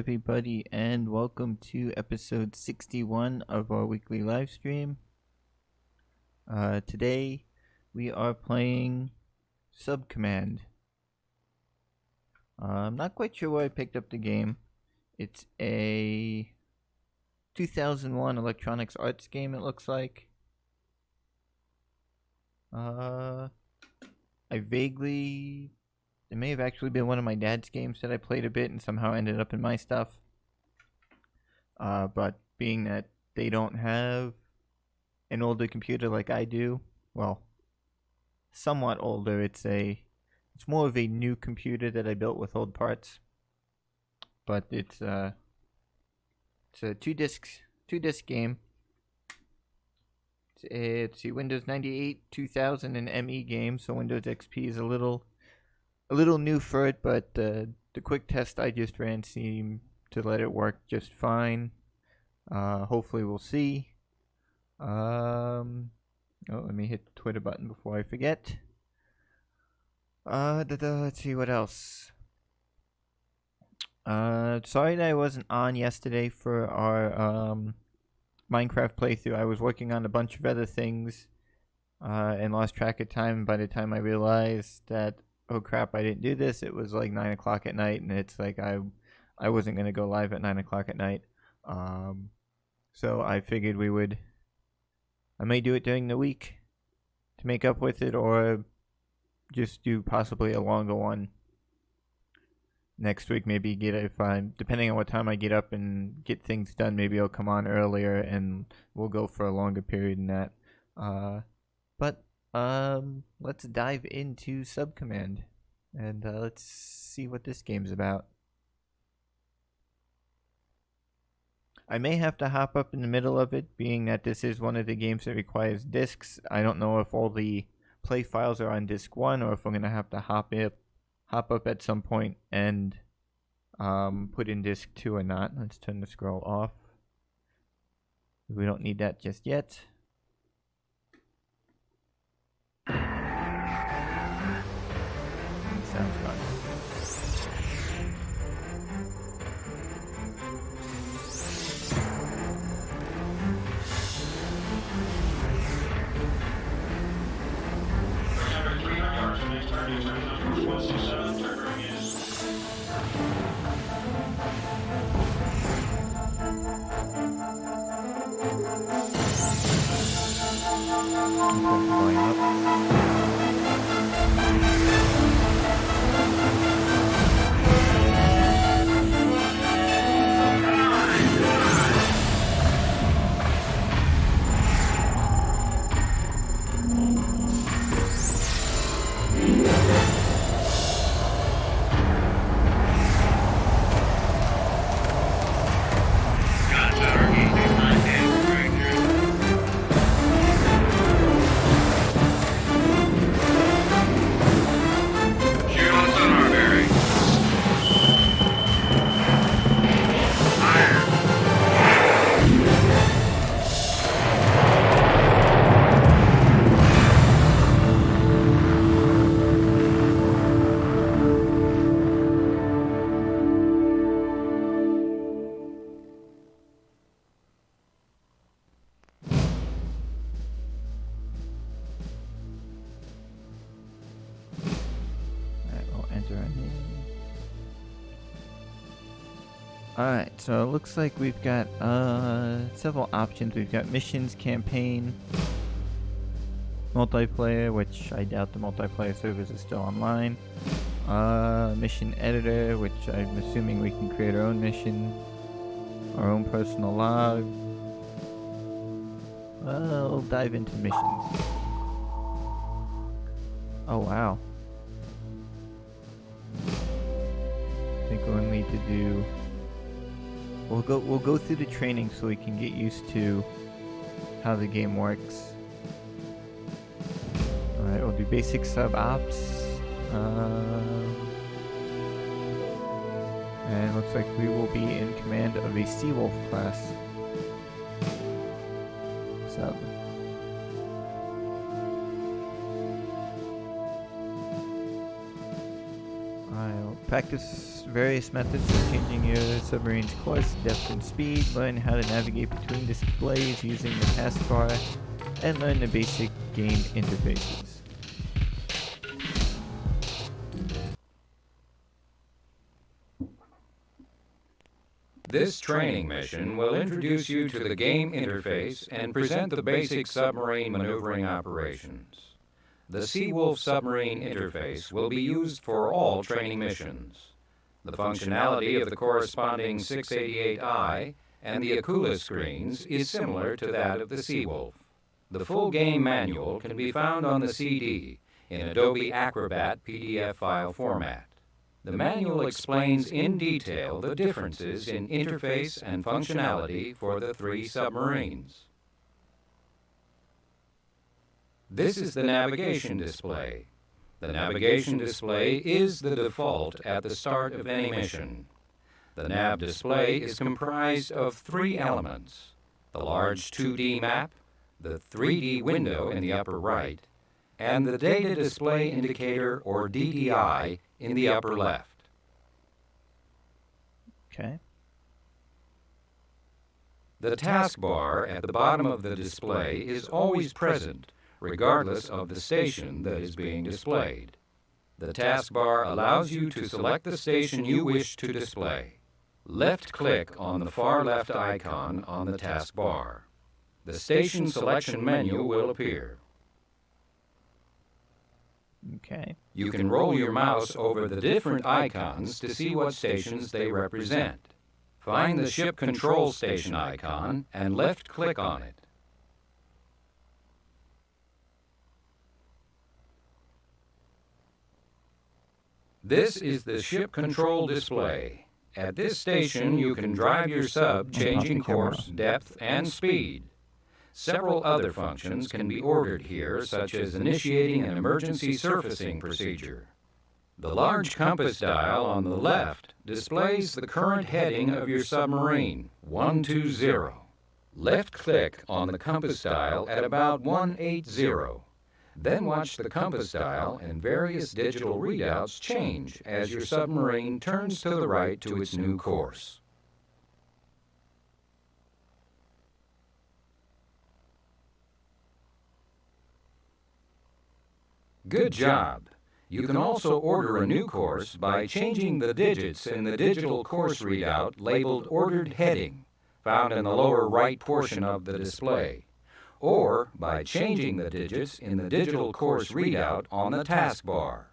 everybody, and welcome to episode 61 of our weekly live stream. Today, we are playing Subcommand. I'm not quite sure where I picked up the game. It's a 2001 Electronics Arts game, it looks like. It may have actually been one of my dad's games that I played a bit and somehow ended up in my stuff. But being that they don't have an older computer like I do, well, somewhat older, it's more of a new computer that I built with old parts. But it's a two disc game. It's a Windows 98, 2000, and ME game, so Windows XP is a little new for it, but the quick test I just ran seemed to let it work just fine. Hopefully we'll see. Let me hit the Twitter button before I forget. Let's see what else. Sorry that I wasn't on yesterday for our Minecraft playthrough. I was working on a bunch of other things and lost track of time. By the time I realized that, oh crap, I didn't do this, it was like 9 o'clock at night, and it's like I wasn't going to go live at 9 o'clock at night. So I figured I may do it during the week to make up with it, or just do possibly a longer one next week. Maybe depending on what time I get up and get things done, maybe I'll come on earlier and we'll go for a longer period than that. But let's dive into Subcommand and let's see what this game's about. I may have to hop up in the middle of it, being that this is one of the games that requires discs. I don't know if all the play files are on disc 1 or if I'm going to have to hop up at some point and put in disc 2 or not. Let's turn the scroll off. We don't need that just yet. Sounds fun. Volume up. Alright, so it looks like we've got several options. We've got missions, campaign, multiplayer, which I doubt the multiplayer servers are still online, mission editor, which I'm assuming we can create our own mission, our own personal log. Well, we'll dive into missions. Oh wow. I think we'll need to do... We'll go through the training so we can get used to how the game works. Alright, we'll do basic sub-ops. And looks like we will be in command of a Seawolf class sub. Practice various methods of changing your submarine's course, depth, and speed. Learn how to navigate between displays using the taskbar, and learn the basic game interfaces. This training mission will introduce you to the game interface and present the basic submarine maneuvering operations. The Seawolf submarine interface will be used for all training missions. The functionality of the corresponding 688i and the Tma screens is similar to that of the Seawolf. The full game manual can be found on the CD in Adobe Acrobat PDF file format. The manual explains in detail the differences in interface and functionality for the three submarines. This is the navigation display. The navigation display is the default at the start of any mission. The nav display is comprised of three elements: the large 2D map, the 3D window in the upper right, and the Data Display Indicator, or DDI, in the upper left. Okay. The taskbar at the bottom of the display is always present, regardless of the station that is being displayed. The taskbar allows you to select the station you wish to display. Left-click on the far left icon on the taskbar. The station selection menu will appear. Okay. You can roll your mouse over the different icons to see what stations they represent. Find the ship control station icon and left-click on it. This is the ship control display. At this station, you can drive your sub, changing course, depth, and speed. Several other functions can be ordered here, such as initiating an emergency surfacing procedure. The large compass dial on the left displays the current heading of your submarine, 120. Left-click on the compass dial at about 180. Then watch the compass dial and various digital readouts change as your submarine turns to the right to its new course. Good job! You can also order a new course by changing the digits in the digital course readout labeled Ordered Heading, found in the lower right portion of the display, or by changing the digits in the digital course readout on the taskbar.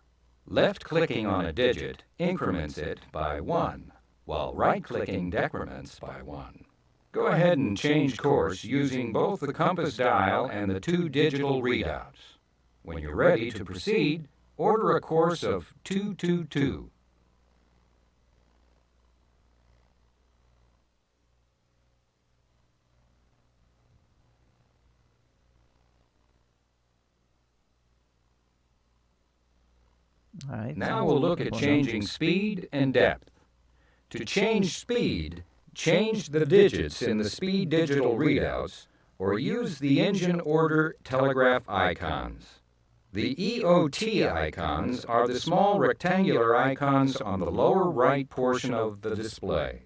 Left-clicking on a digit increments it by 1, while right-clicking decrements by 1. Go ahead and change course using both the compass dial and the two digital readouts. When you're ready to proceed, order a course of 222. All right. Now we'll look at changing speed and depth. To change speed, change the digits in the speed digital readouts or use the engine order telegraph icons. The EOT icons are the small rectangular icons on the lower right portion of the display.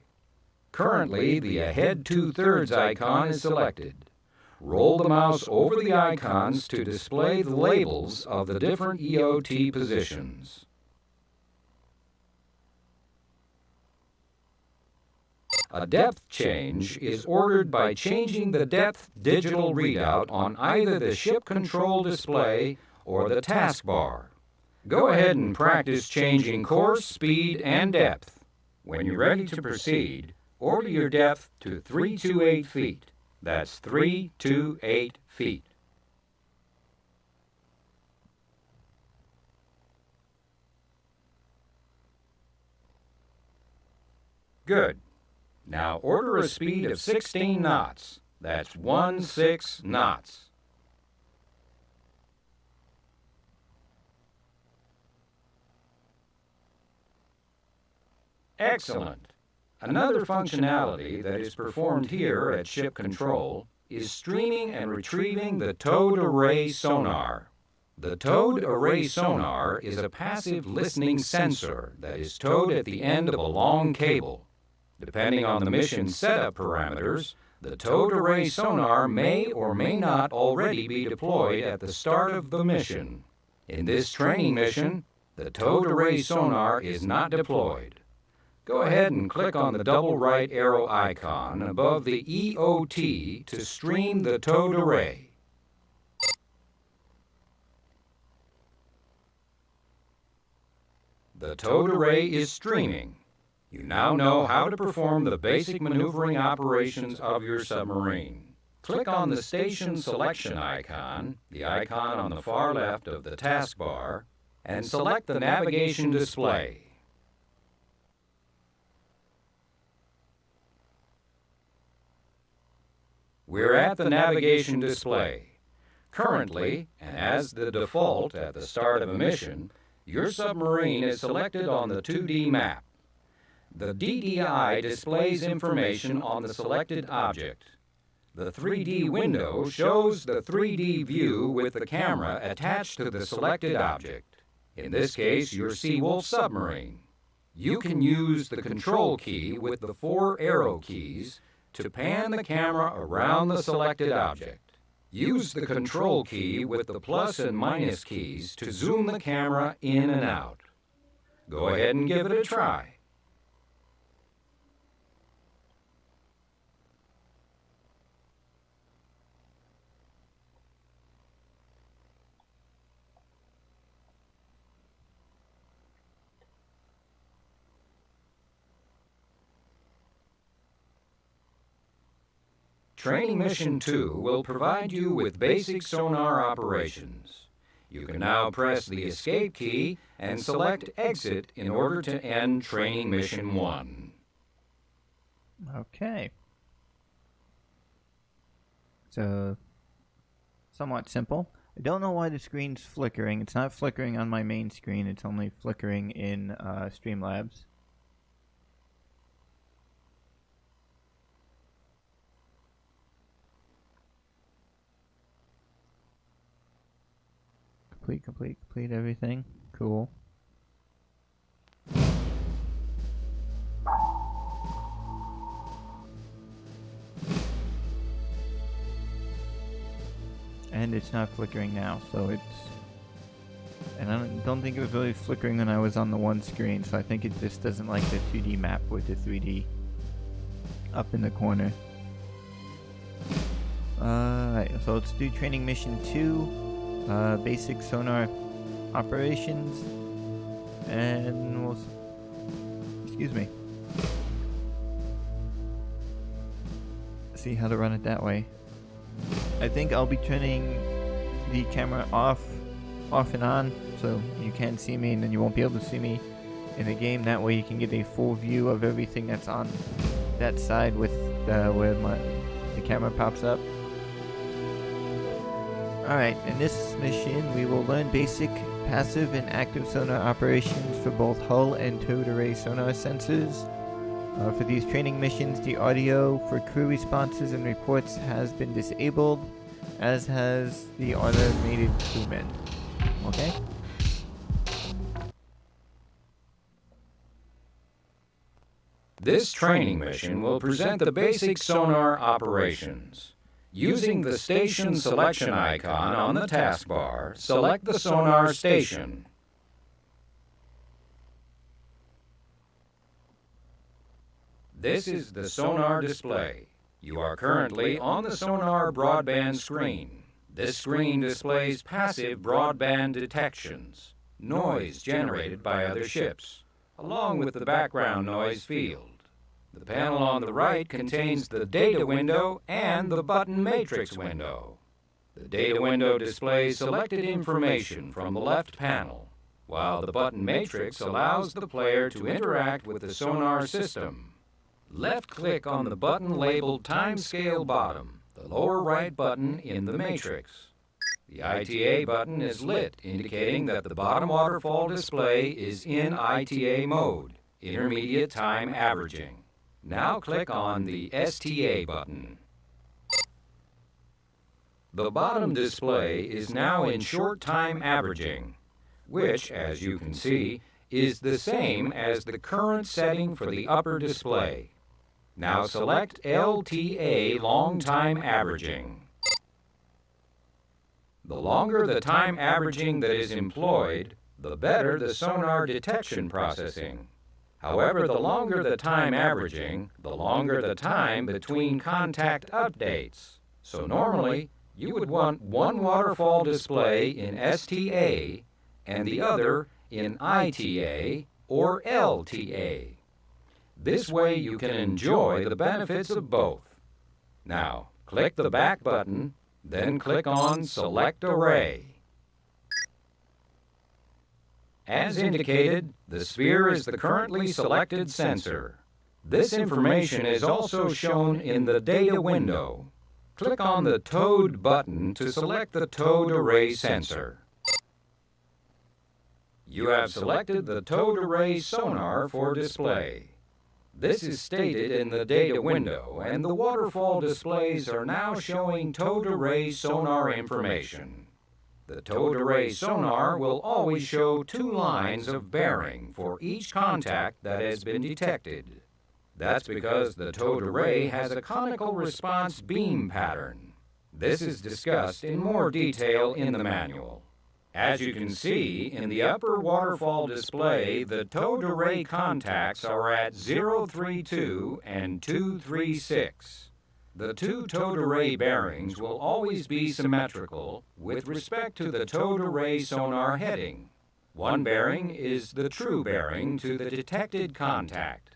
Currently, the ahead 2/3 icon is selected. Roll the mouse over the icons to display the labels of the different EOT positions. A depth change is ordered by changing the depth digital readout on either the ship control display or the taskbar. Go ahead and practice changing course, speed, and depth. When you're ready to proceed, order your depth to 328 feet. That's 328 feet. Good. Now order a speed of 16 knots. That's 16 knots. Excellent. Another functionality that is performed here at Ship Control is streaming and retrieving the towed array sonar. The towed array sonar is a passive listening sensor that is towed at the end of a long cable. Depending on the mission setup parameters, the towed array sonar may or may not already be deployed at the start of the mission. In this training mission, the towed array sonar is not deployed. Go ahead and click on the double right arrow icon above the EOT to stream the towed array. The towed array is streaming. You now know how to perform the basic maneuvering operations of your submarine. Click on the station selection icon, the icon on the far left of the taskbar, and select the navigation display. We're at the navigation display. Currently, and as the default at the start of a mission, your submarine is selected on the 2D map. The DDI displays information on the selected object. The 3D window shows the 3D view with the camera attached to the selected object. In this case, your Seawolf submarine. You can use the control key with the 4 arrow keys to pan the camera around the selected object. Use the control key with the plus and minus keys to zoom the camera in and out. Go ahead and give it a try. Training Mission 2 will provide you with basic sonar operations. You can now press the Escape key and select Exit in order to end Training Mission 1. Okay. So, somewhat simple. I don't know why the screen's flickering. It's not flickering on my main screen. It's only flickering in Streamlabs. Complete everything. Cool. And it's not flickering now, so it's... And I don't think it was really flickering when I was on the one screen, so I think it just doesn't like the 2D map with the 3D up in the corner. Alright, so let's do Training Mission 2. Basic sonar operations, and we'll excuse me, see how to run it that way. I think I'll be turning the camera off and on, so you can see me, and then you won't be able to see me in the game. That way you can get a full view of everything that's on that side with where the camera pops up. Alright, in this mission we will learn basic passive and active sonar operations for both hull and towed array sonar sensors. For these training missions, the audio for crew responses and reports has been disabled, as has the automated crewmen. Okay? This training mission will present the basic sonar operations. Using the station selection icon on the taskbar, select the sonar station. This is the sonar display. You are currently on the sonar broadband screen. This screen displays passive broadband detections, noise generated by other ships, along with the background noise field. The panel on the right contains the data window and the button matrix window. The data window displays selected information from the left panel, while the button matrix allows the player to interact with the sonar system. Left-click on the button labeled Timescale Bottom, the lower right button in the matrix. The ITA button is lit, indicating that the bottom waterfall display is in ITA mode, Intermediate Time Averaging. Now click on the STA button. The bottom display is now in short time averaging, which, as you can see, is the same as the current setting for the upper display. Now select LTA long time averaging. The longer the time averaging that is employed, the better the sonar detection processing. However, the longer the time averaging, the longer the time between contact updates. So normally, you would want one waterfall display in STA and the other in ITA or LTA. This way you can enjoy the benefits of both. Now, click the back button, then click on Select Array. As indicated, the sphere is the currently selected sensor. This information is also shown in the data window. Click on the Towed button to select the towed array sensor. You have selected the towed array sonar for display. This is stated in the data window, and the waterfall displays are now showing towed array sonar information. The towed array sonar will always show 2 lines of bearing for each contact that has been detected. That's because the towed array has a conical response beam pattern. This is discussed in more detail in the manual. As you can see, in the upper waterfall display, the towed array contacts are at 032 and 236. The 2 towed array bearings will always be symmetrical with respect to the towed array sonar heading. One bearing is the true bearing to the detected contact.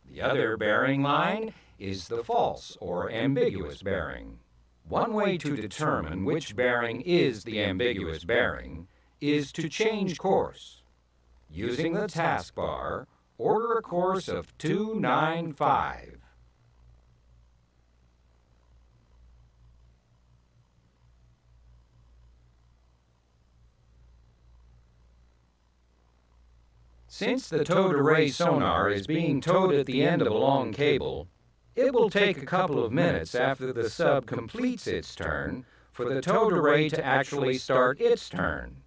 The other bearing line is the false or ambiguous bearing. One way to determine which bearing is the ambiguous bearing is to change course. Using the taskbar, order a course of 295. Since the towed array sonar is being towed at the end of a long cable, it will take a couple of minutes after the sub completes its turn for the towed array to actually start its turn.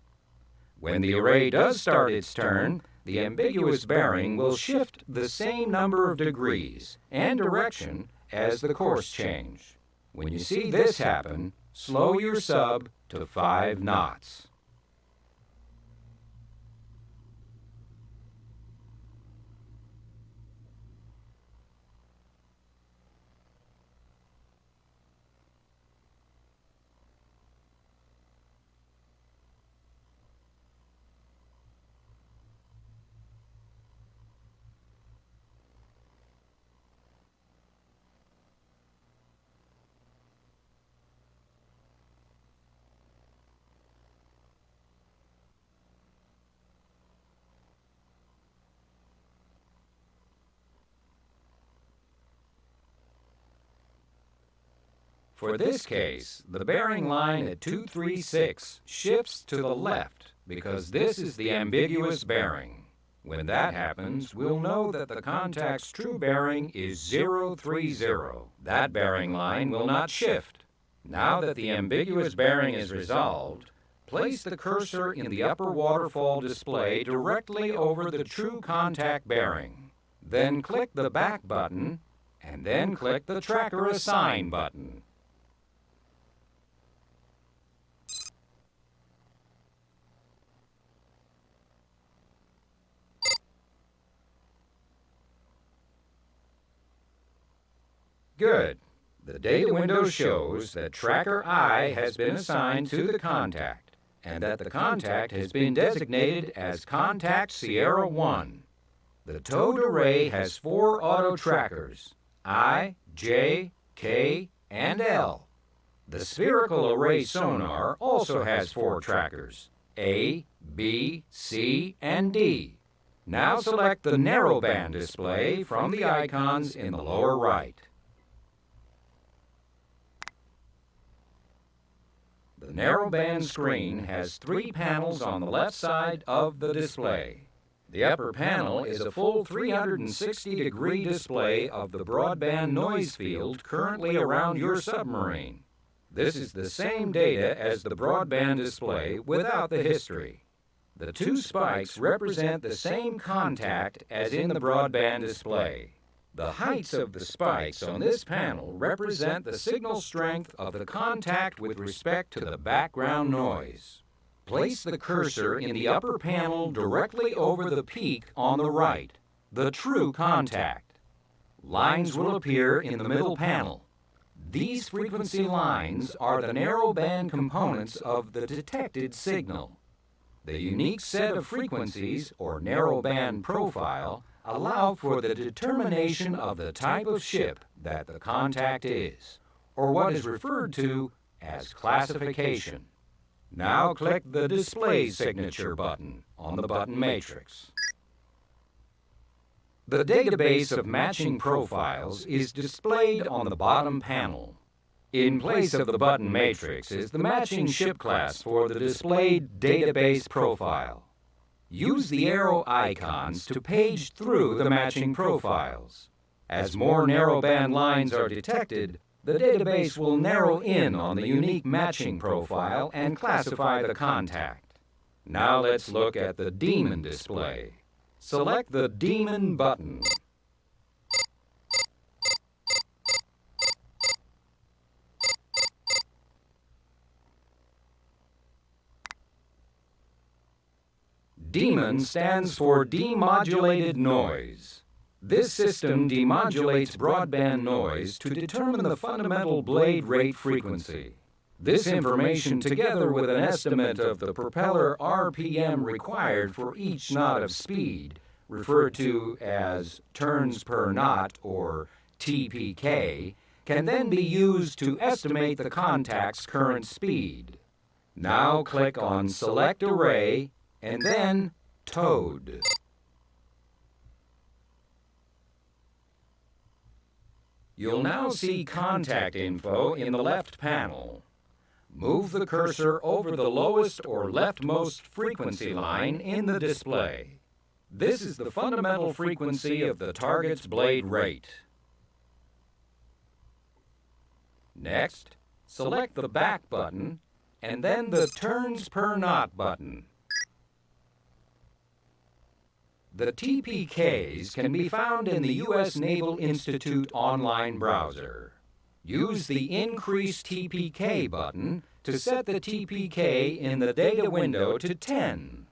When the array does start its turn, the ambiguous bearing will shift the same number of degrees and direction as the course change. When you see this happen, slow your sub to 5 knots. For this case, the bearing line at 236 shifts to the left because this is the ambiguous bearing. When that happens, we'll know that the contact's true bearing is 030. That bearing line will not shift. Now that the ambiguous bearing is resolved, place the cursor in the upper waterfall display directly over the true contact bearing. Then click the back button, and then click the tracker assign button. Good. The data window shows that tracker I has been assigned to the contact, and that the contact has been designated as Contact Sierra 1. The towed array has 4 auto trackers, I, J, K, and L. The spherical array sonar also has 4 trackers, A, B, C, and D. Now select the narrowband display from the icons in the lower right. The narrowband screen has 3 panels on the left side of the display. The upper panel is a full 360-degree display of the broadband noise field currently around your submarine. This is the same data as the broadband display without the history. The two spikes represent the same contact as in the broadband display. The heights of the spikes on this panel represent the signal strength of the contact with respect to the background noise. Place the cursor in the upper panel directly over the peak on the right, the true contact. Lines will appear in the middle panel. These frequency lines are the narrowband components of the detected signal. The unique set of frequencies, or narrowband profile, allow for the determination of the type of ship that the contact is, or what is referred to as classification. Now click the Display Signature button on the button matrix. The database of matching profiles is displayed on the bottom panel. In place of the button matrix is the matching ship class for the displayed database profile. Use the arrow icons to page through the matching profiles. As more narrowband lines are detected, the database will narrow in on the unique matching profile and classify the contact. Now let's look at the Demon display. Select the Demon button. Demon stands for demodulated noise. This system demodulates broadband noise to determine the fundamental blade rate frequency. This information, together with an estimate of the propeller RPM required for each knot of speed, referred to as turns per knot or TPK, can then be used to estimate the contact's current speed. Now click on Select Array and then Toad. You'll now see contact info in the left panel. Move the cursor over the lowest or leftmost frequency line in the display. This is the fundamental frequency of the target's blade rate. Next, select the Back button and then the Turns per Knot button. The TPKs can be found in the U.S. Naval Institute online browser. Use the Increase TPK button to set the TPK in the data window to 10.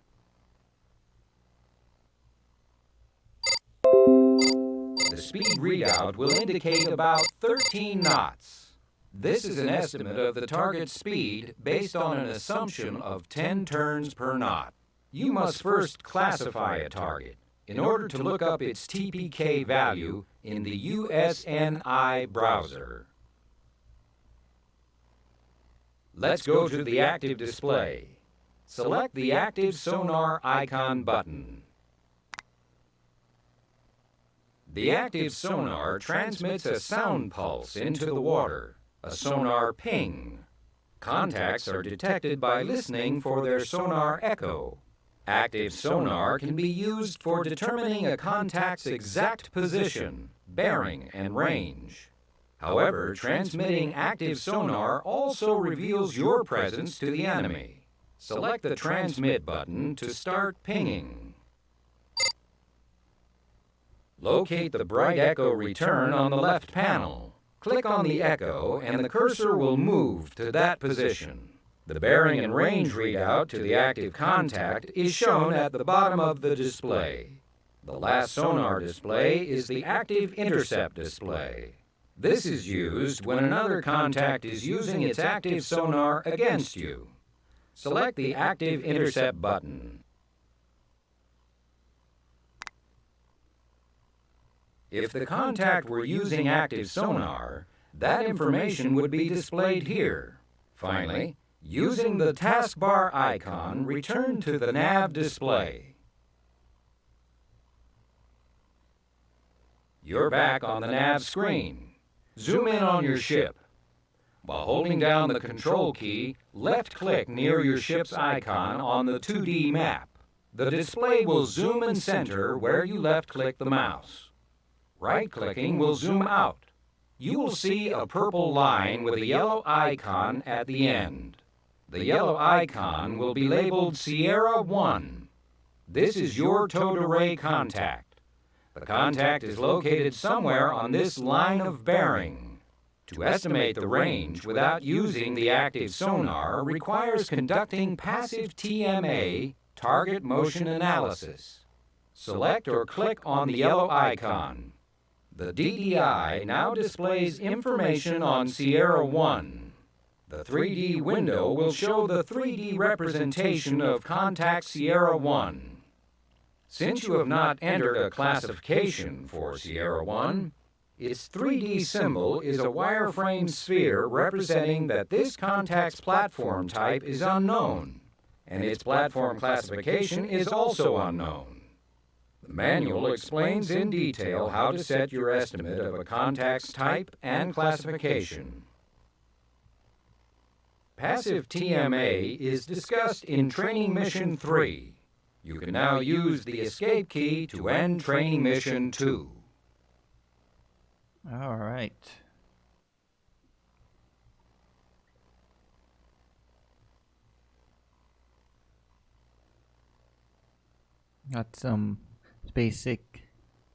The speed readout will indicate about 13 knots. This is an estimate of the target speed based on an assumption of 10 turns per knot. You must first classify a target in order to look up its TPK value in the USNI browser. Let's go to the active display. Select the Active Sonar icon button. The active sonar transmits a sound pulse into the water, a sonar ping. Contacts are detected by listening for their sonar echo. Active sonar can be used for determining a contact's exact position, bearing, and range. However, transmitting active sonar also reveals your presence to the enemy. Select the Transmit button to start pinging. Locate the bright echo return on the left panel. Click on the echo and the cursor will move to that position. The bearing and range readout to the active contact is shown at the bottom of the display. The last sonar display is the active intercept display. This is used when another contact is using its active sonar against you. Select the Active Intercept button. If the contact were using active sonar, that information would be displayed here. Finally, using the Taskbar icon, return to the nav display. You're back on the nav screen. Zoom in on your ship. While holding down the Control key, left-click near your ship's icon on the 2D map. The display will zoom and center where you left-click the mouse. Right-clicking will zoom out. you will see a purple line with a yellow icon at the end. The yellow icon will be labeled Sierra 1. This is your towed array contact. The contact is located somewhere on this line of bearing. To estimate the range without using the active sonar requires conducting passive TMA, target motion analysis. Select or click on the yellow icon. The DDI now displays information on Sierra 1. The 3D window will show the 3D representation of contact Sierra 1. Since you have not entered a classification for Sierra 1, its 3D symbol is a wireframe sphere representing that this contact's platform type is unknown, and its platform classification is also unknown. The manual explains in detail how to set your estimate of a contact's type and classification. Passive TMA is discussed in Training Mission 3. You can now use the Escape key to end Training Mission 2. All right. Got some basic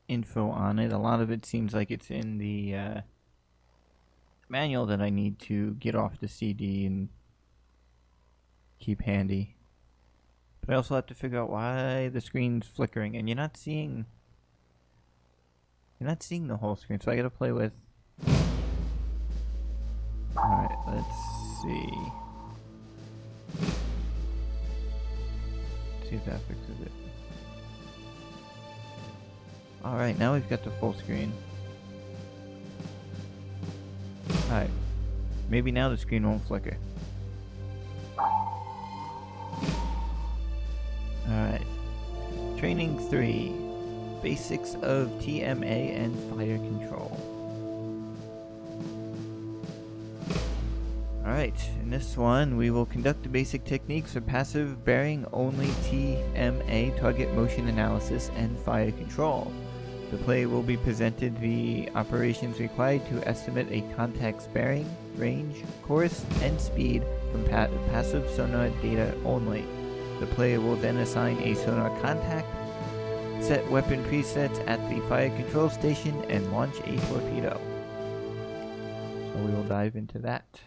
info on it. A lot of it seems like it's in the manual that I need to get off the CD and keep handy. But I also have to figure out why the screen's flickering, and you're not seeing the whole screen, so I gotta play with. Alright, let's see. See if that fixes it. Alright, now we've got the full screen. Alright. Maybe now the screen won't flicker. Alright. Training 3. Basics of TMA and fire control. Alright, in this one we will conduct the basic techniques for passive bearing only TMA, target motion analysis, and fire control. The player will be presented the operations required to estimate a contact's bearing, range, course, and speed from passive sonar data only. The player will then assign a sonar contact, set weapon presets at the fire control station, and launch a torpedo. So we will dive into that.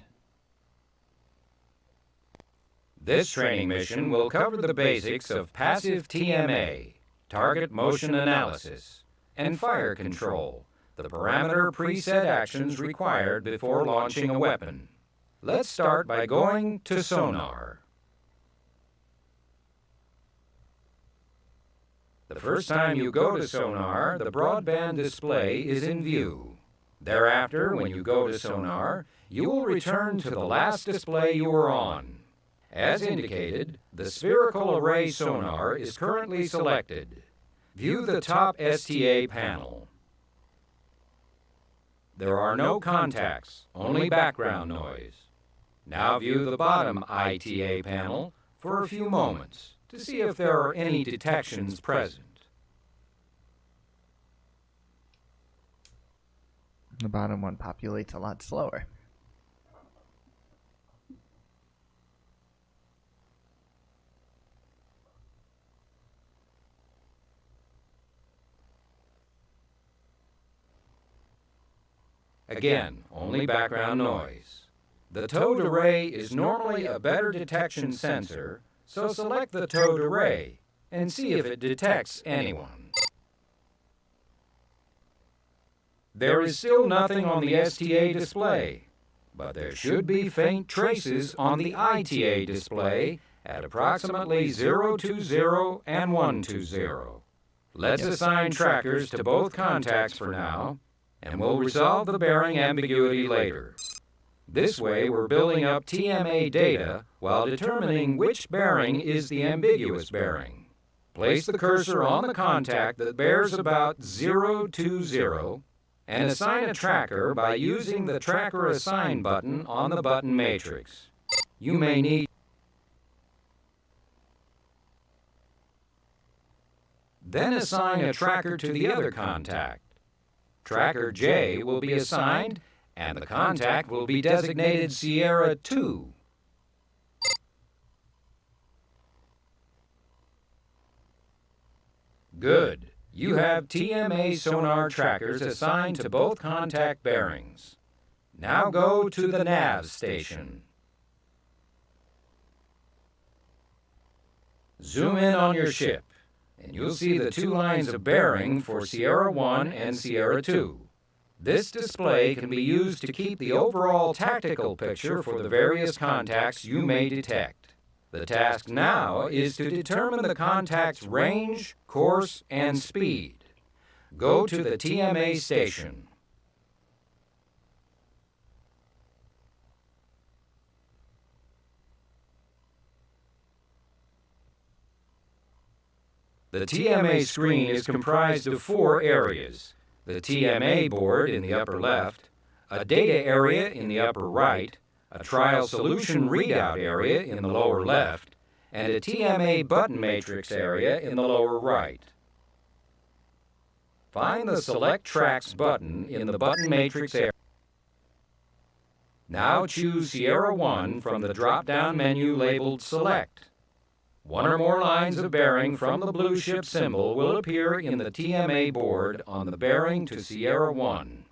This training mission will cover the basics of passive TMA, target motion analysis, and fire control, the parameter preset actions required before launching a weapon. Let's start by going to Sonar. The first time you go to Sonar, the broadband display is in view. Thereafter, when you go to Sonar, you will return to the last display you were on. As indicated, the spherical array sonar is currently selected. View the top STA panel. There are no contacts, only background noise. Now view the bottom ITA panel for a few moments to see if there are any detections present. The bottom one populates a lot slower. Again, only background noise. The towed array is normally a better detection sensor, so select the towed array and see if it detects anyone. There is still nothing on the STA display, but there should be faint traces on the ITA display at approximately 020 and 120. Let's assign trackers to both contacts for now, and we'll resolve the bearing ambiguity later. This way, we're building up TMA data while determining which bearing is the ambiguous bearing. Place the cursor on the contact that bears about 020 and assign a tracker by using the Tracker Assign button on the button matrix. You may need then assign a tracker to the other contact. Tracker J will be assigned, and the contact will be designated Sierra 2. Good. You have TMA sonar trackers assigned to both contact bearings. Now go to the nav station. Zoom in on your ship, and you'll see the two lines of bearing for Sierra 1 and Sierra 2. This display can be used to keep the overall tactical picture for the various contacts you may detect. The task now is to determine the contact's range, course, and speed. Go to the TMA station. The TMA screen is comprised of 4 areas: the TMA board in the upper left, a data area in the upper right, a trial solution readout area in the lower left, and a TMA button matrix area in the lower right. Find the Select Tracks button in the button matrix area. Now choose Sierra 1 from the drop-down menu labeled Select. One or more lines of bearing from the blue ship symbol will appear in the TMA board on the bearing to Sierra 1.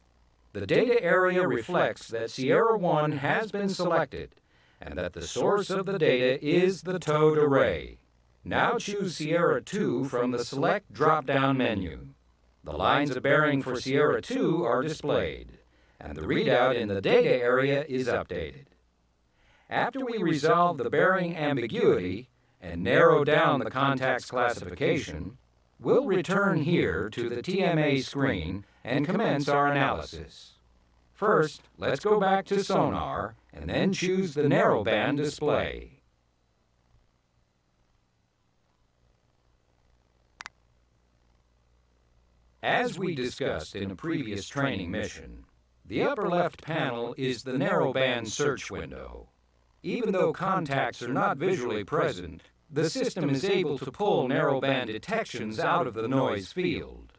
The data area reflects that Sierra 1 has been selected and that the source of the data is the towed array. Now choose Sierra 2 from the Select drop-down menu. The lines of bearing for Sierra 2 are displayed, and the readout in the data area is updated. After we resolve the bearing ambiguity and narrow down the contact's classification, we'll return here to the TMA screen and commence our analysis. First, let's go back to Sonar and then choose the Narrowband Display. As we discussed in a previous training mission, the upper left panel is the Narrowband search window. Even though contacts are not visually present, the system is able to pull narrowband detections out of the noise field.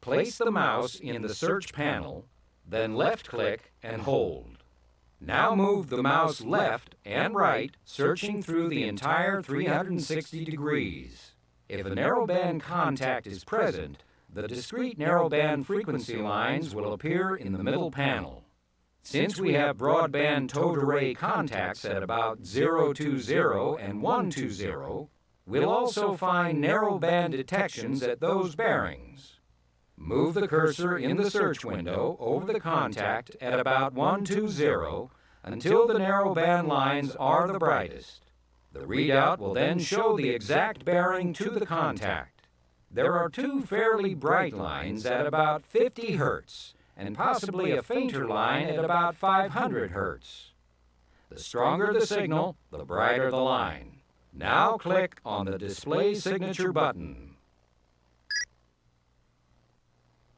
Place the mouse in the search panel, then left-click and hold. Now move the mouse left and right, searching through the entire 360 degrees. If a narrowband contact is present, the discrete narrowband frequency lines will appear in the middle panel. Since we have broadband towed array contacts at about 020 and 120, we'll also find narrowband detections at those bearings. Move the cursor in the search window over the contact at about 120 until the narrowband lines are the brightest. The readout will then show the exact bearing to the contact. There are 2 fairly bright lines at about 50 Hz, and possibly a fainter line at about 500 Hz. The stronger the signal, the brighter the line. Now click on the Display Signature button.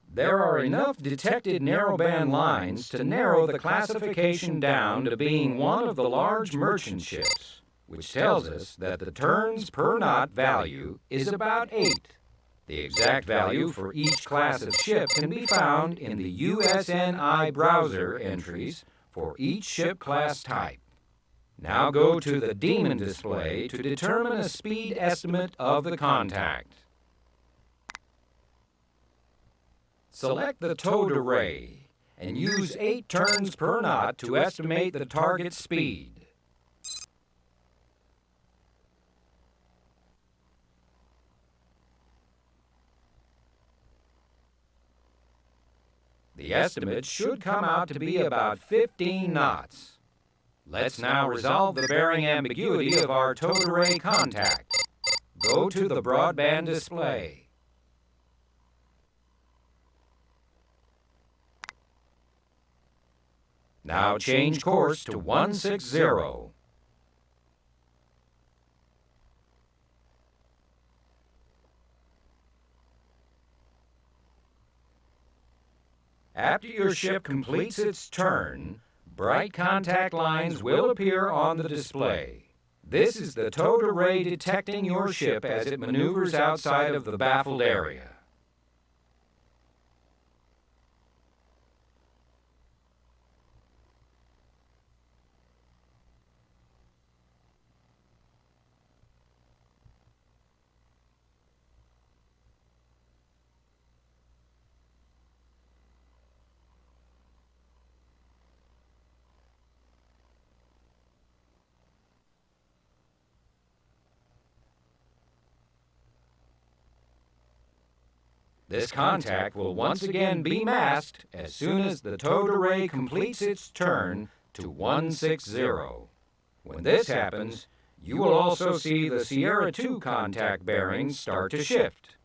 There are enough detected narrowband lines to narrow the classification down to being one of the large merchant ships, which tells us that the turns per knot value is about 8. The exact value for each class of ship can be found in the USNI browser entries for each ship class type. Now go to the Demon display to determine a speed estimate of the contact. Select the towed array and use 8 turns per knot to estimate the target speed. The estimate should come out to be about 15 knots. Let's now resolve the bearing ambiguity of our towed array contact. Go to the broadband display. Now change course to 160. After your ship completes its turn, bright contact lines will appear on the display. This is the towed array detecting your ship as it maneuvers outside of the baffled area. This contact will once again be masked as soon as the towed array completes its turn to 160. When this happens, you will also see the Sierra 2 contact bearings start to shift.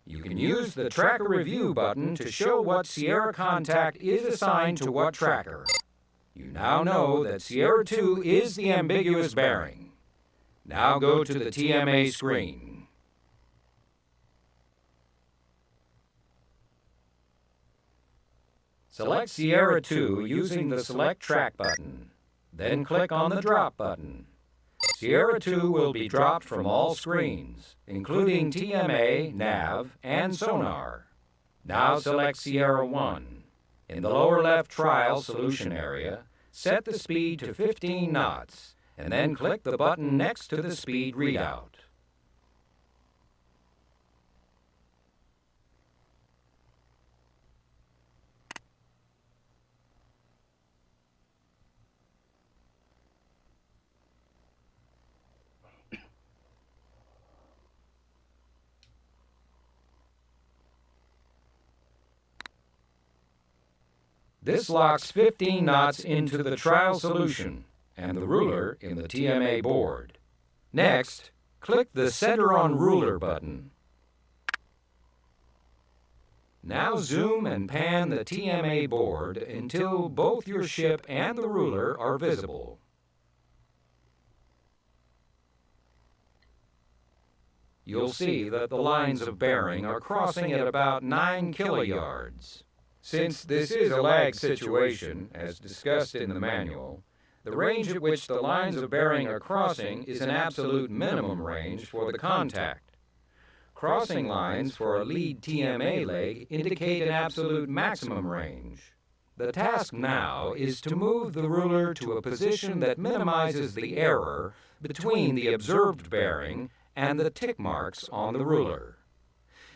You can use the Tracker Review button to show what Sierra contact is assigned to what tracker. You now know that Sierra 2 is the ambiguous bearing. Now go to the TMA screen. Select Sierra 2 using the Select Track button. Then click on the Drop button. Sierra 2 will be dropped from all screens, including TMA, Nav, and Sonar. Now select Sierra 1. In the lower left trial solution area, set the speed to 15 knots, and then click the button next to the speed readout. This locks 15 knots into the trial solution and the ruler in the TMA board. Next, click the Center on Ruler button. Now zoom and pan the TMA board until both your ship and the ruler are visible. You'll see that the lines of bearing are crossing at about 9 kiloyards. Since this is a lag situation, as discussed in the manual, the range at which the lines of bearing are crossing is an absolute minimum range for the contact. Crossing lines for a lead TMA leg indicate an absolute maximum range. The task now is to move the ruler to a position that minimizes the error between the observed bearing and the tick marks on the ruler.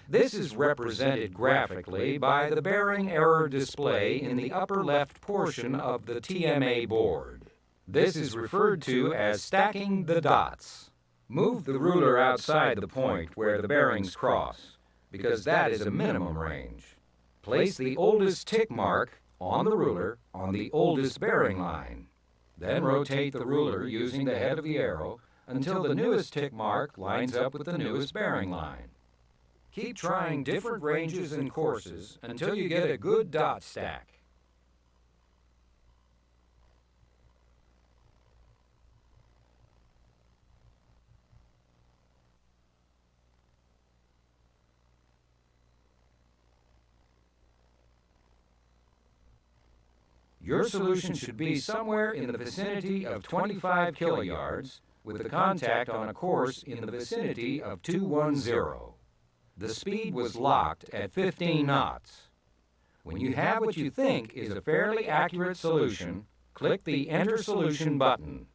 This is represented graphically by the bearing error display in the upper left portion of the TMA board. This is referred to as stacking the dots. Move the ruler outside the point where the bearings cross, because that is a minimum range. Place the oldest tick mark on the ruler on the oldest bearing line. Then rotate the ruler using the head of the arrow until the newest tick mark lines up with the newest bearing line. Keep trying different ranges and courses until you get a good dot stack. Your solution should be somewhere in the vicinity of 25 kiloyards, with the contact on a course in the vicinity of 210. The speed was locked at 15 knots. When you have what you think is a fairly accurate solution, click the Enter Solution button.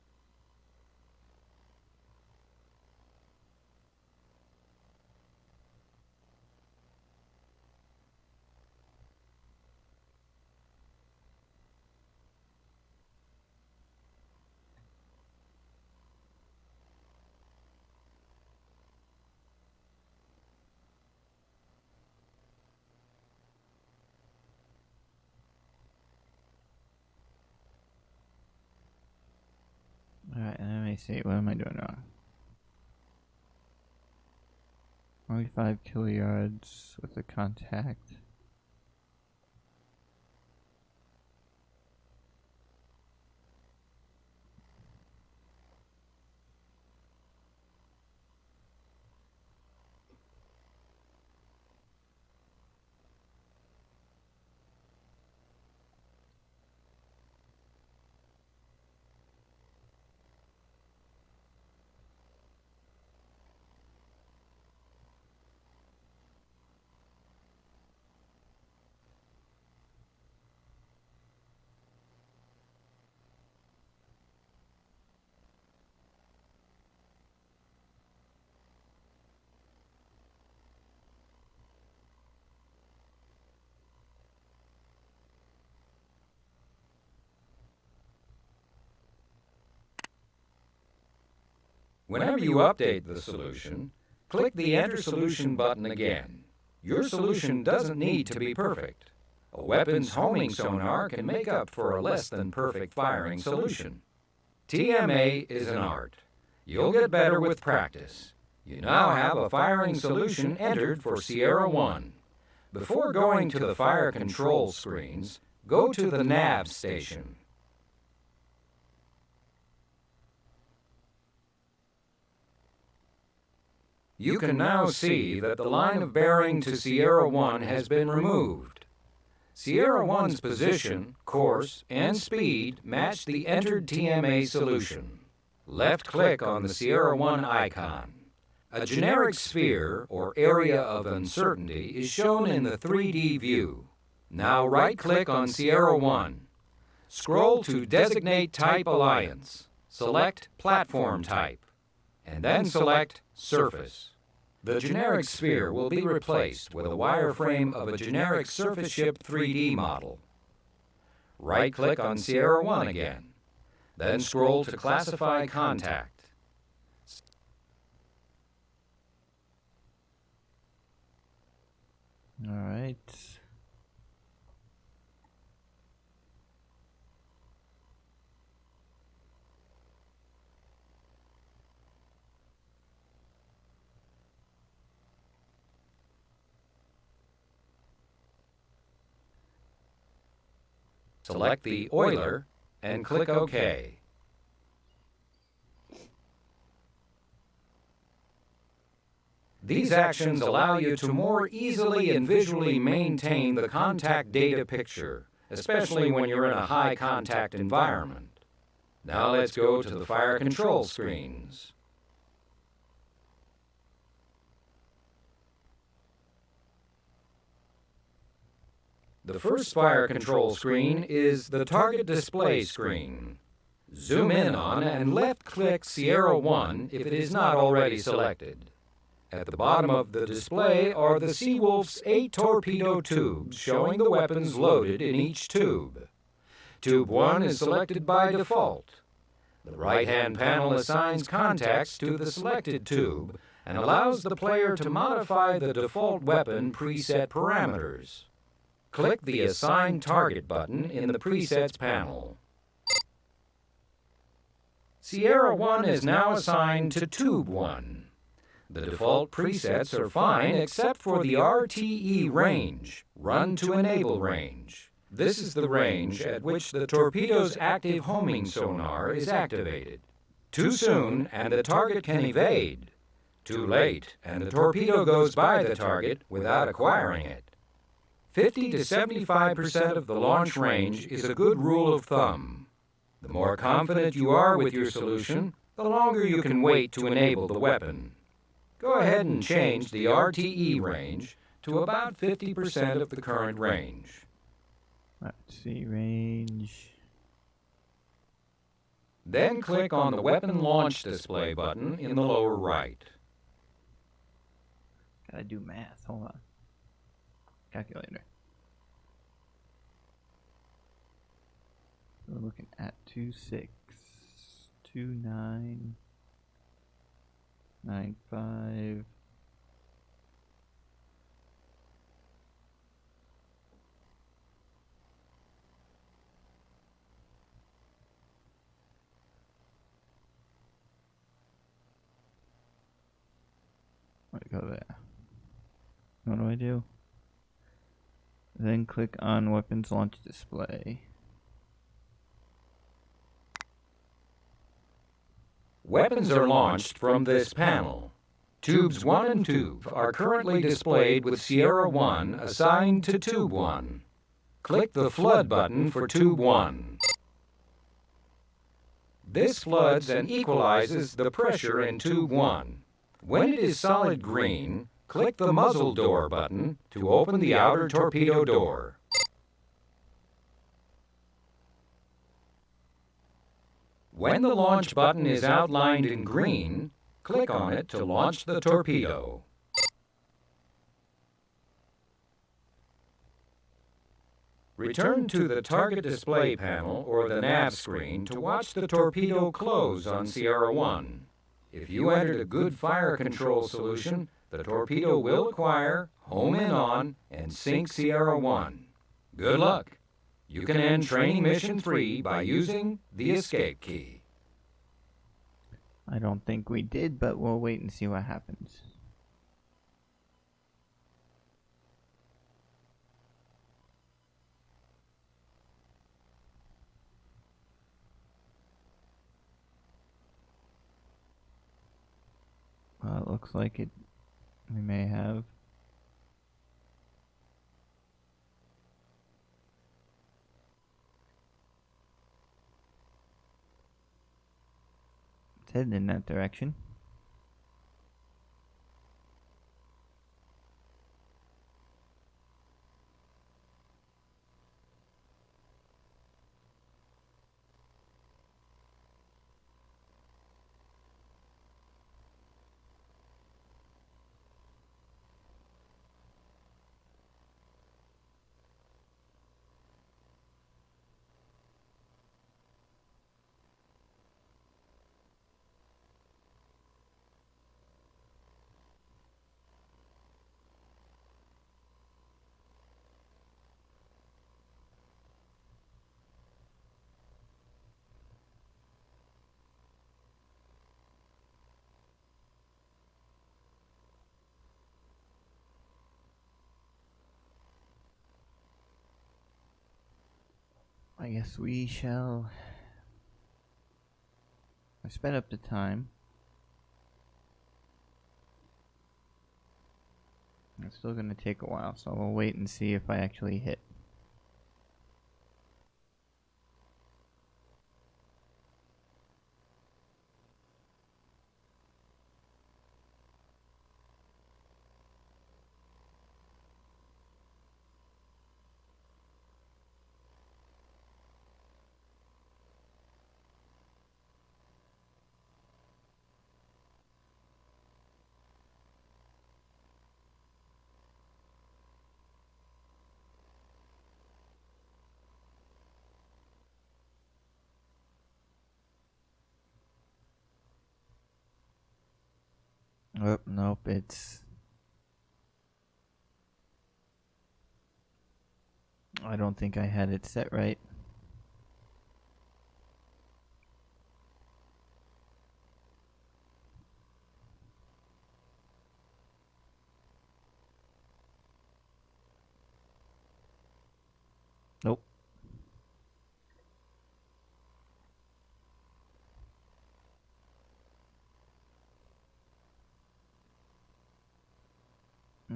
Alright, let me see. What am I doing wrong? 25 kiloyards with the contact. Whenever you update the solution, click the Enter Solution button again. Your solution doesn't need to be perfect. A weapon's homing sonar can make up for a less than perfect firing solution. TMA is an art. You'll get better with practice. You now have a firing solution entered for Sierra 1. Before going to the fire control screens, go to the nav station. You can now see that the line of bearing to Sierra 1 has been removed. Sierra 1's position, course, and speed match the entered TMA solution. Left-click on the Sierra 1 icon. A generic sphere, or area of uncertainty, is shown in the 3D view. Now right-click on Sierra 1. Scroll to Designate Type Alliance. Select Platform Type, and then select Surface. The generic sphere will be replaced with a wireframe of a generic surface ship 3D model. Right-click on Sierra 1 again. Then scroll to Classify Contact. All right. Select the oiler and click OK. These actions allow you to more easily and visually maintain the contact data picture, especially when you're in a high contact environment. Now let's go to the fire control screens. The first fire control screen is the target display screen. Zoom in on and left-click Sierra 1 if it is not already selected. At the bottom of the display are the Seawolf's 8 torpedo tubes showing the weapons loaded in each tube. Tube 1 is selected by default. The right-hand panel assigns contacts to the selected tube and allows the player to modify the default weapon preset parameters. Click the Assign Target button in the Presets panel. Sierra 1 is now assigned to Tube 1. The default presets are fine except for the RTE range, Run to Enable range. This is the range at which the torpedo's active homing sonar is activated. Too soon and the target can evade. Too late and the torpedo goes by the target without acquiring it. 50 to 75% of the launch range is a good rule of thumb. The more confident you are with your solution, the longer you can wait to enable the weapon. Go ahead and change the RTE range to about 50% of the current range. Let's see, range. Then click on the Weapon Launch Display button in the lower right. Gotta do math. Hold on. Calculator. We're looking at 262995. Let me go there. What do I do? Then click on Weapons Launch Display. Weapons are launched from this panel. Tubes 1 and 2 are currently displayed with Sierra 1 assigned to Tube 1. Click the Flood button for Tube 1. This floods and equalizes the pressure in Tube 1. When it is solid green, click the Muzzle Door button to open the outer torpedo door. When the launch button is outlined in green, click on it to launch the torpedo. Return to the target display panel or the nav screen to watch the torpedo close on Sierra 1. If you entered a good fire control solution, the torpedo will acquire, home in on, and sink Sierra 1. Good luck. You can end Training Mission 3 by using the escape key. I don't think we did, but we'll wait and see what happens. Well, it looks like it. We may have. It's heading in that direction. I guess we shall. I sped up the time. It's still going to take a while, so we'll wait and see if I actually hit. Oh, nope, it's... I don't think I had it set right. Nope.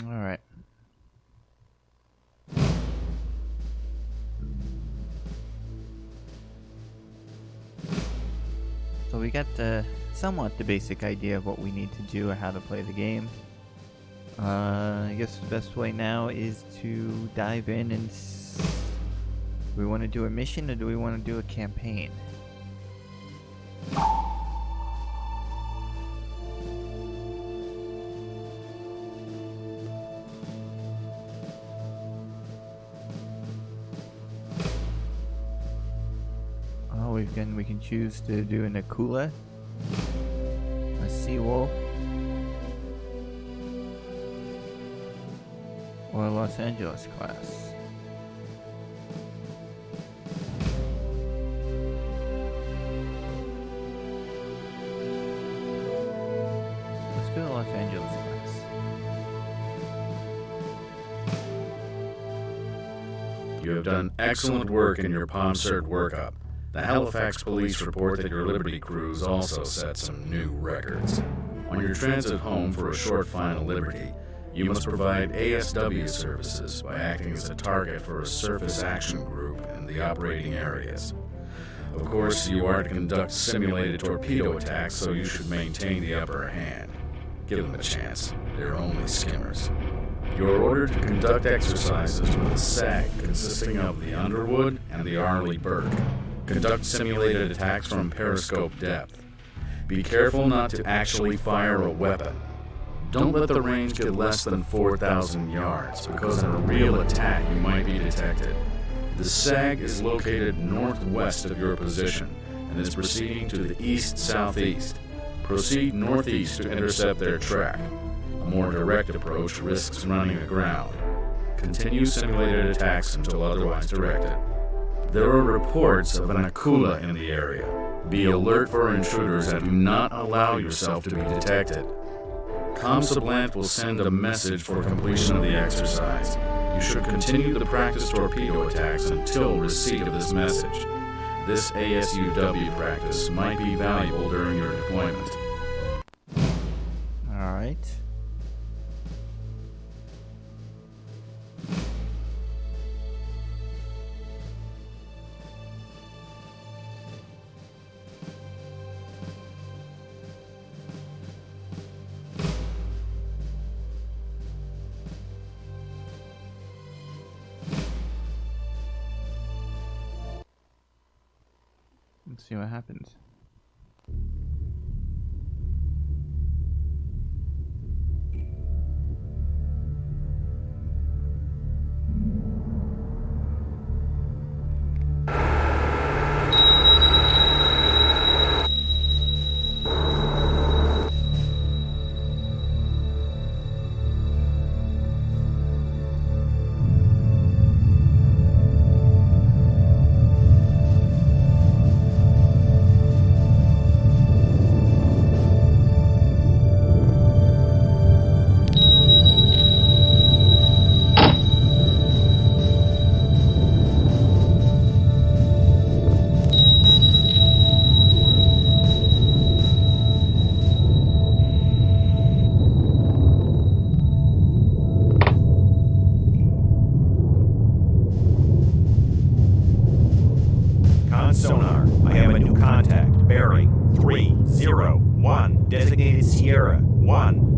All right. So we got somewhat the basic idea of what we need to do or how to play the game. I guess the best way now is to dive in and do we want to do a mission or do we want to do a campaign? We can choose to do an Akula, a Seawolf, or a Los Angeles class. Let's do the Los Angeles class. You have done excellent work in your POMCERT workup. The Halifax police report that your Liberty cruise also set some new records. On your transit home for a short final Liberty, you must provide ASW services by acting as a target for a surface action group in the operating areas. Of course, you are to conduct simulated torpedo attacks, so you should maintain the upper hand. Give them a chance. They're only skimmers. You are ordered to conduct exercises with a SAG consisting of the Underwood and the Arleigh Burke. Conduct simulated attacks from periscope depth. Be careful not to actually fire a weapon. Don't let the range get less than 4,000 yards, because in a real attack you might be detected. The SAG is located northwest of your position and is proceeding to the east-southeast. Proceed northeast to intercept their track. A more direct approach risks running aground. Continue simulated attacks until otherwise directed. There are reports of an Akula in the area. Be alert for intruders and do not allow yourself to be detected. Comsublant will send a message for completion of the exercise. You should continue the practice torpedo attacks until receipt of this message. This ASUW practice might be valuable during your deployment. Alright. Let's see what happens. Sonar, I have a new contact, bearing 301, designated Sierra 1.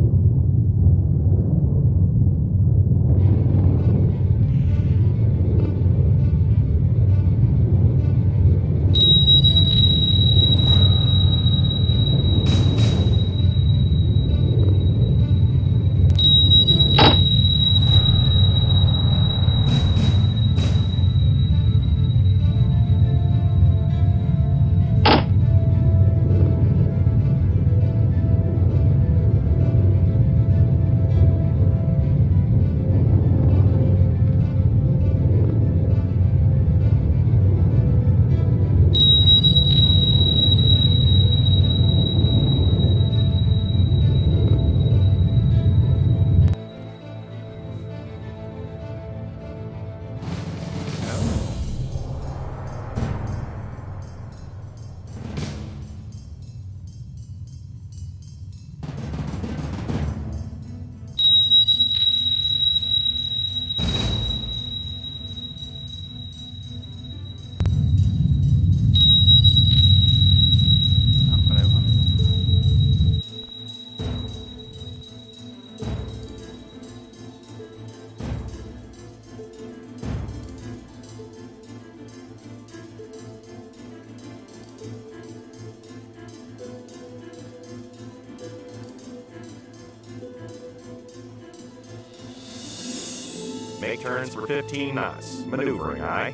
Make turns for 15 knots. Maneuvering, aye.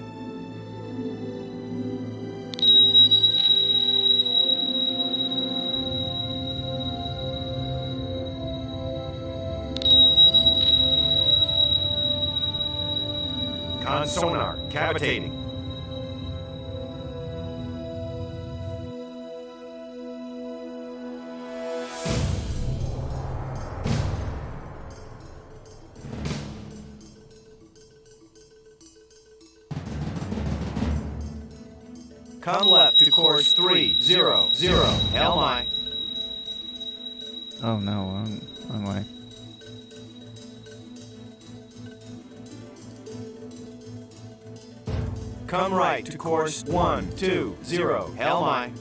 Con sonar, cavitating. Come left to course 300. LMI. Oh no, wrong way. Come right to course 120. LMI.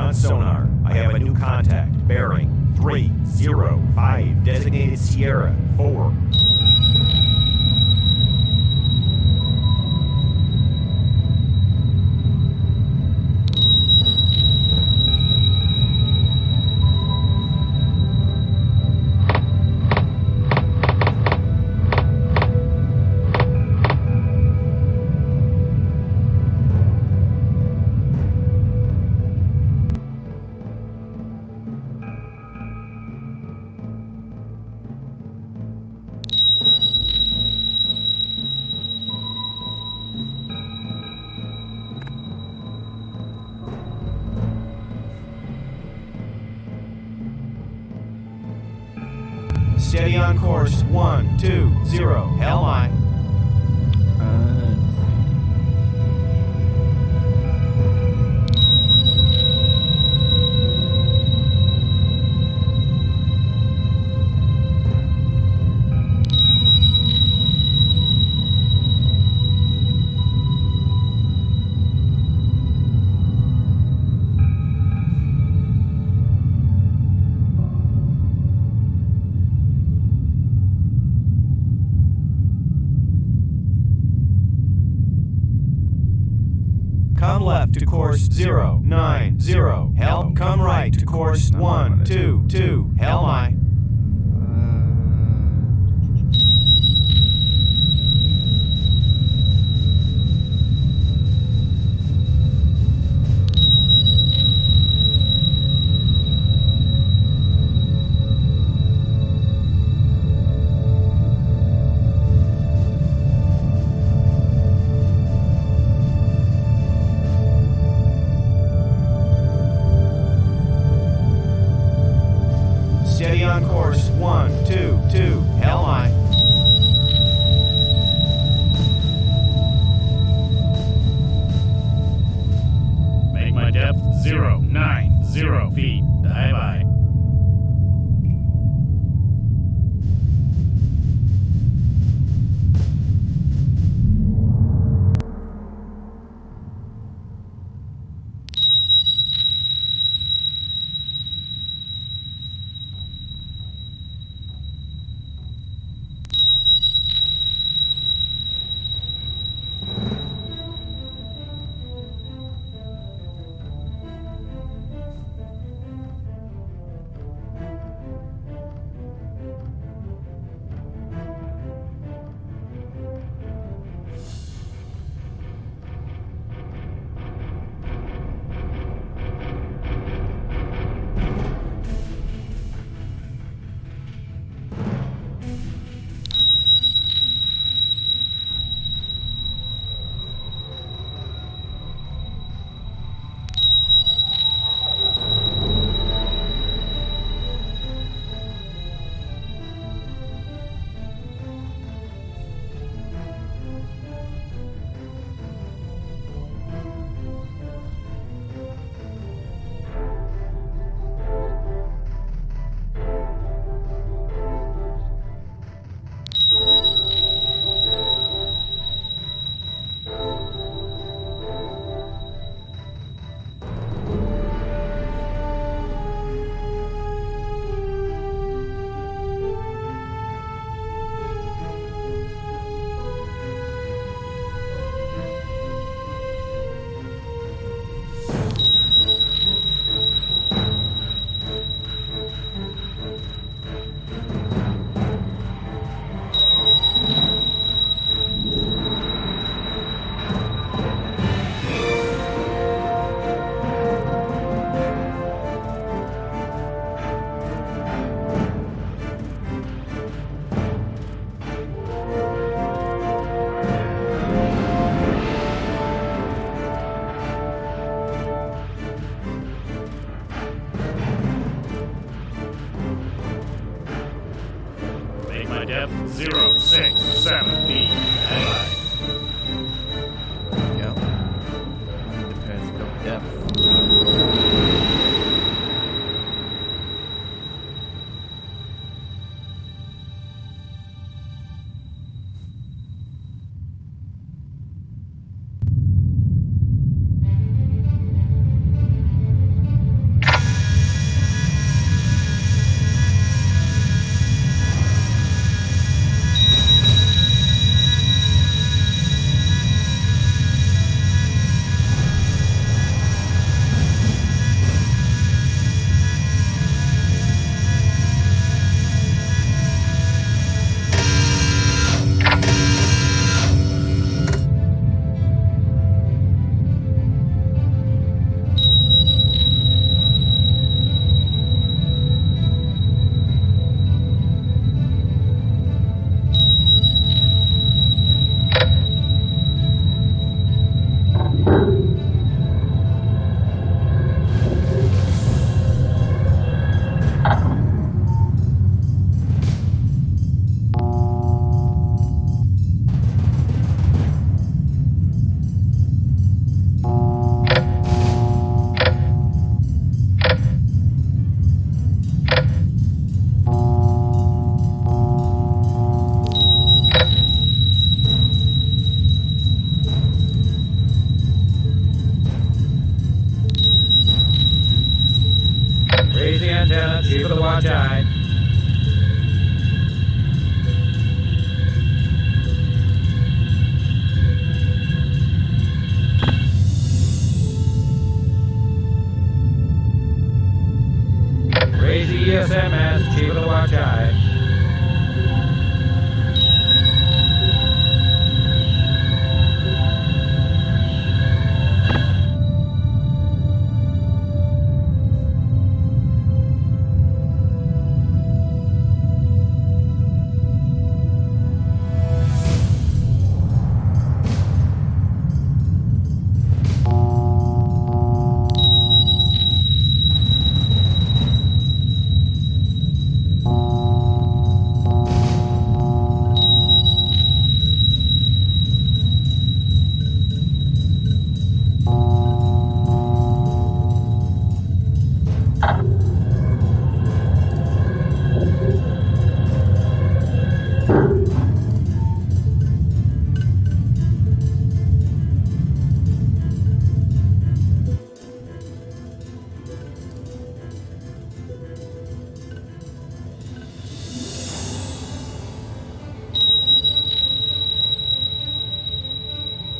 on sonar. I have a new contact. Bearing 305. Designated Sierra 4. Steady on course 120. Hell I. Come left to course 090. Hell, come right to course 122. Hell I. Steady on west, keep it a watch eye.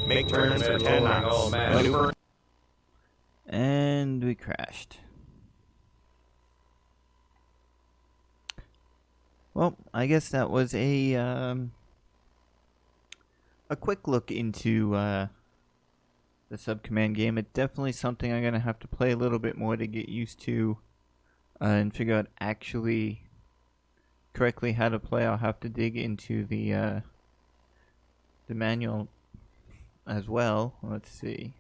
Make turns for 10 Lowering all knots. maneuver. And we crashed. Well, I guess that was a quick look into the Subcommand game. It's definitely something I'm gonna have to play a little bit more to get used to and figure out actually correctly how to play. I'll have to dig into the manual as well. Let's see.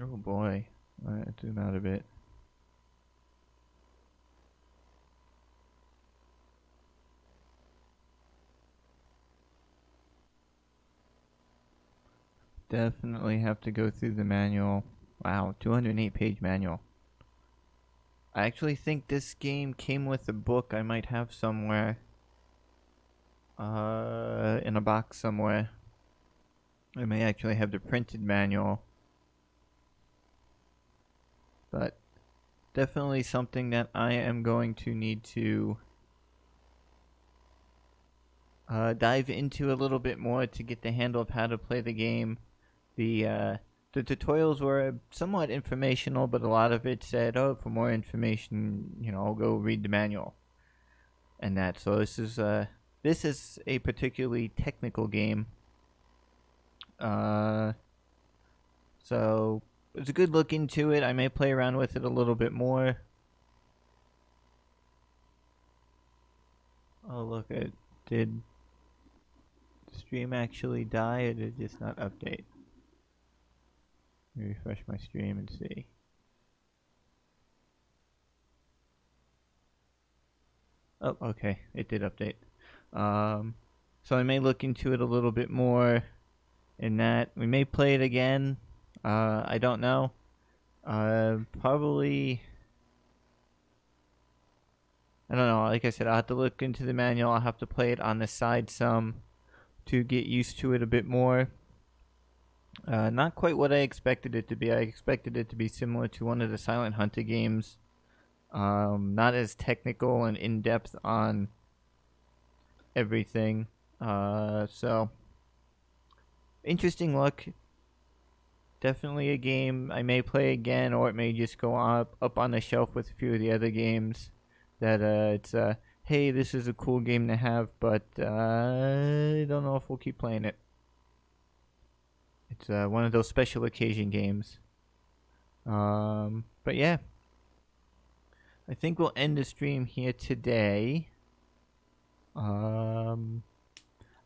Oh boy. Alright, zoom out a bit. Definitely have to go through the manual. Wow, 208-page manual. I actually think this game came with a book I might have somewhere. In a box somewhere. I may actually have the printed manual. But definitely something that I am going to need to dive into a little bit more to get the handle of how to play the game. The tutorials were somewhat informational, but a lot of it said, "Oh, for more information, I'll go read the manual." And that. So this is a particularly technical game. So it's a good look into it. I may play around with it a little bit more. Oh, look, did the stream actually die, or did it just not update? Let me refresh my stream and see. Oh, okay, it did update. So I may look into it a little bit more in that. We may play it again. I don't know. Probably. I don't know. Like I said, I'll have to look into the manual. I'll have to play it on the side some to get used to it a bit more. Not quite what I expected it to be. I expected it to be similar to one of the Silent Hunter games. Not as technical and in-depth on everything. So, interesting look. Definitely a game I may play again, or it may just go up on the shelf with a few of the other games. That it's hey, this is a cool game to have, but I don't know if we'll keep playing it. It's one of those special occasion games. But yeah, I think we'll end the stream here today. I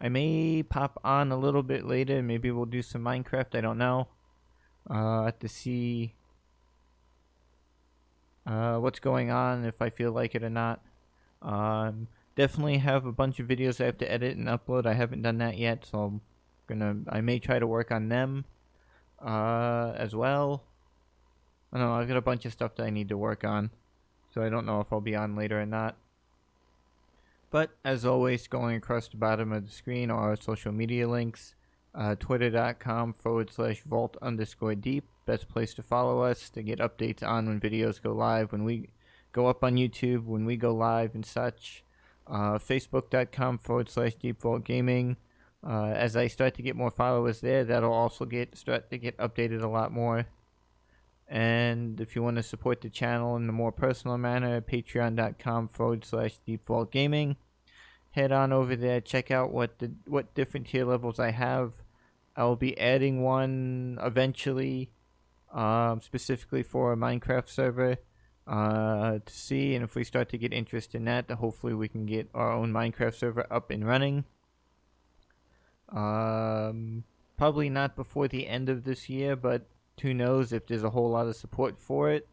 may pop on a little bit later. Maybe we'll do some Minecraft. I don't know. I have to see what's going on, if I feel like it or not. Definitely have a bunch of videos I have to edit and upload. I haven't done that yet, so I may try to work on them as well. I don't know, I've got a bunch of stuff that I need to work on, so I don't know if I'll be on later or not. But as always, scrolling across the bottom of the screen are our social media links. Twitter.com/vault_deep. best place to follow us to get updates on when videos go live, when we go up on YouTube, when we go live and such. Facebook.com/Deep Vault Gaming. As I start to get more followers there, that'll also start to get updated a lot more. And if you want to support the channel in a more personal manner, patreon.com/Deep Vault Gaming. Head on over there, check out what different tier levels I have. I'll be adding one eventually, specifically for a Minecraft server, to see, and if we start to get interest in that, hopefully we can get our own Minecraft server up and running. Probably not before the end of this year, but who knows, if there's a whole lot of support for it,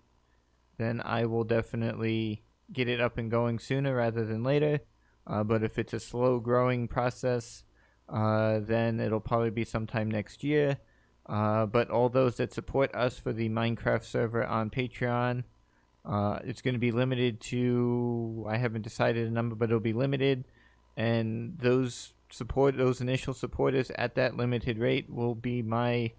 then I will definitely get it up and going sooner rather than later. But if it's a slow growing process, then it'll probably be sometime next year. But all those that support us for the Minecraft server on Patreon, it's going to be limited to, I haven't decided a number, but it'll be limited, and those initial supporters at that limited rate will be my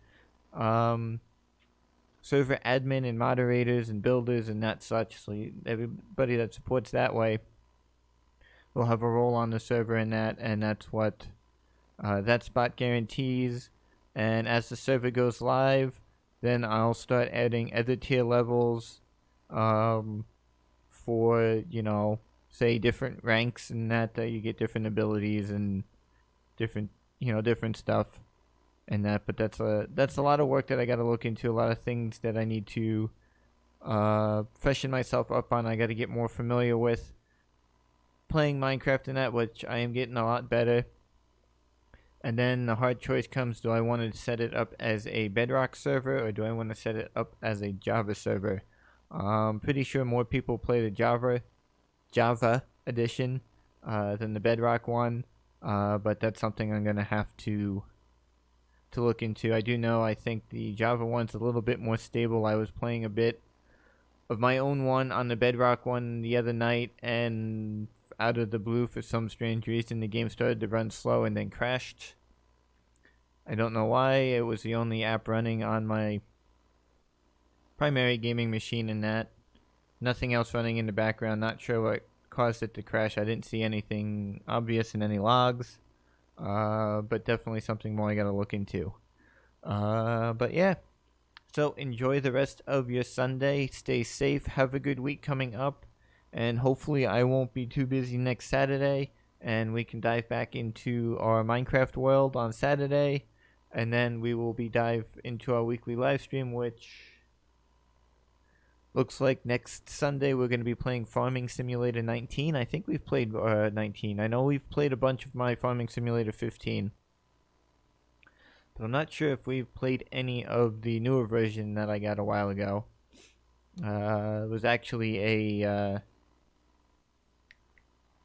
server admin and moderators and builders and that such. So everybody that supports that way will have a role on the server in that, and that's what that spot guarantees. And as the server goes live, then I'll start adding other tier levels for, say different ranks and that you get different abilities and different stuff and that. But that's a lot of work that I got to look into, a lot of things that I need to freshen myself up on. I got to get more familiar with playing Minecraft and that, which I am getting a lot better. And then the hard choice comes, do I want to set it up as a Bedrock server or do I want to set it up as a Java server? I'm pretty sure more people play the Java edition than the Bedrock one, but that's something I'm going to have to look into. I do know, I think the Java one's a little bit more stable. I was playing a bit of my own one on the Bedrock one the other night, and out of the blue, for some strange reason, the game started to run slow and then crashed. I don't know why. It was the only app running on my primary gaming machine in that. Nothing else running in the background. Not sure what caused it to crash. I didn't see anything obvious in any logs. But definitely something more I gotta look into. But yeah. So enjoy the rest of your Sunday. Stay safe. Have a good week coming up. And hopefully I won't be too busy next Saturday, and we can dive back into our Minecraft world on Saturday, and then we will be dive into our weekly live stream, which looks like next Sunday we're going to be playing Farming Simulator 19. I think we've played 19. I know we've played a bunch of my Farming Simulator 15. But I'm not sure if we've played any of the newer version that I got a while ago. It was actually a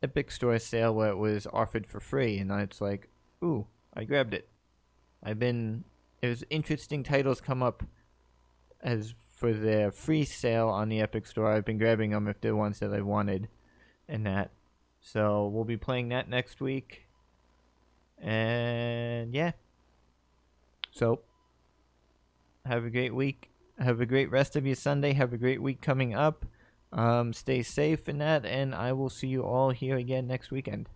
Epic Store sale where it was offered for free, and it's like, ooh, I grabbed it. There's interesting titles come up as for their free sale on the Epic Store. I've been grabbing them if they're ones that I wanted and that. So we'll be playing that next week. And yeah. So have a great week. Have a great rest of your Sunday. Have a great week coming up. Stay safe in that, and I will see you all here again next weekend.